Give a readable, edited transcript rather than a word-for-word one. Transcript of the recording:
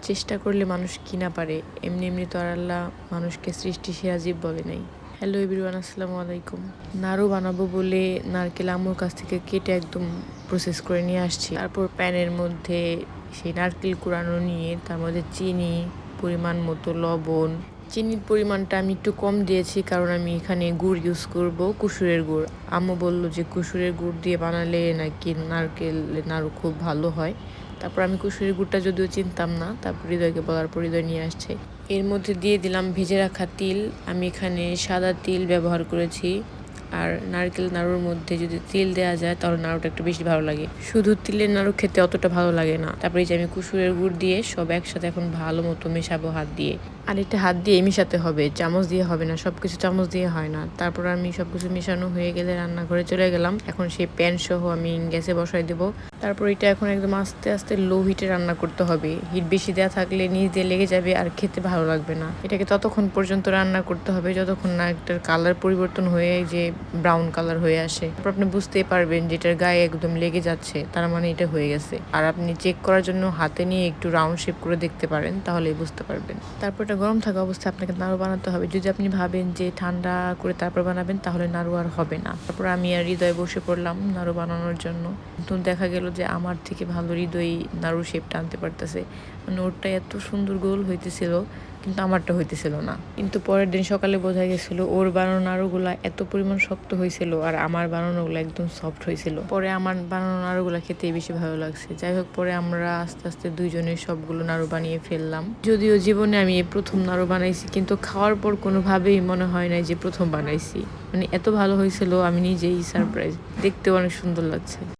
চেষ্টা করলে মানুষ কি না পারে। এমনি এমনি তো আর আল্লাহ মানুষকে সৃষ্টি সেরা জীব বলে নাই। হ্যালো এভরিওয়ান, আসসালামু আলাইকুম। নাড়ু বানাবো বলে নারকেল আম্মুর কাছ থেকে কেটে একদম প্রসেস করে নিয়ে আসছি। তারপর প্যানের মধ্যে সেই নারকেল কুড়ানো নিয়ে তার মধ্যে চিনি, পরিমাণ মতো লবণ। চিনির পরিমাণটা আমি একটু কম দিয়েছি কারণ আমি এখানে গুড় ইউজ করব, কুসুরের গুড়। আম্মু বলল যে কুসুরের গুড় দিয়ে বানালে নাকি নারকেল নাড়ু খুব ভালো হয়। তারপর আমি কুসুরের গুড়টা যদিও চিনতাম না, তারপর হৃদয়কে বলার পর হৃদয় নিয়ে আসছে। এর মধ্যে দিয়ে দিলাম ভেজে রাখা তিল। আমি এখানে সাদা তিল ব্যবহার করেছি। আর নারকেল নাড়ুর মধ্যে যদি তিল দেওয়া যায় তাহলে নাড়ুটা একটু বেশি ভালো লাগে। শুধু তিলের নাড়ু খেতে অতটা ভালো লাগে না। তারপরে যে আমি কুসুরের গুড় দিয়ে সব একসাথে এখন ভালো মতো মেশাবো হাত দিয়ে। আর এটা হাত দিয়ে মেশাতে হবে, চামচ দিয়ে হবে না। সবকিছু চামচ দিয়ে হয় না। তারপর আমি সবকিছু মেশানো হয়ে গেলে রান্নাঘরে চলে গেলাম। এখন সেই প্যান সহ আমি গ্যাসে বসাই দেবো। তারপর এটা এখন একদম আস্তে আস্তে লো হিটে রান্না করতে হবে। হিট বেশি দেওয়া থাকলে নিচ দিয়ে লেগে যাবে আর খেতে ভালো লাগবে না। এটাকে ততক্ষণ পর্যন্ত রান্না করতে হবে যতক্ষণ না একটার কালার পরিবর্তন হয়ে যে ব্রাউন কালার হয়ে আসে। তারপর আপনি বুঝতেই পারবেন যেটার গায়ে একদম লেগে যাচ্ছে, তার মানে এটা হয়ে গেছে। আর আপনি চেক করার জন্য হাতে নিয়ে একটু রাউন্ড শেপ করে দেখতে পারেন, তাহলেই বুঝতে পারবেন। তারপর এটা গরম থাকা অবস্থায় আপনাকে নাড়ু বানাতে হবে। যদি আপনি ভাবেন যে ঠান্ডা করে তারপর বানাবেন তাহলে নাড়ু আর হবে না। তারপর আমি আর হৃদয় বসে পড়লাম নাড়ু বানানোর জন্য। তো দেখা গেল যে আমার থেকে ভালো হৃদয় নাড়ুর শেপটা আনতে পারতেছে। মানে ওরটা এত সুন্দর গোল হইতেছিল কিন্তু আমারটা হইতেছিল না। কিন্তু পরের দিন সকালে বোঝা গেছিল ওর বানানো নাড়ুগুলা এত পরিমাণ শক্ত হয়েছিল আর আমার বানানোগুলো একদম সফট হয়েছিল। পরে আমার বানানো নাড়ুগুলা খেতেই বেশি ভালো লাগছে। যাই হোক, পরে আমরা আস্তে আস্তে দুইজনে সবগুলো নাড়ু বানিয়ে ফেললাম। যদিও জীবনে আমি এই প্রথম নাড়ু বানাইছি, কিন্তু খাওয়ার পর কোনোভাবেই মনে হয় নাই যে প্রথম বানাইছি। মানে এত ভালো হয়েছিল, আমি নিজেই সারপ্রাইজ। দেখতেও অনেক সুন্দর লাগছে।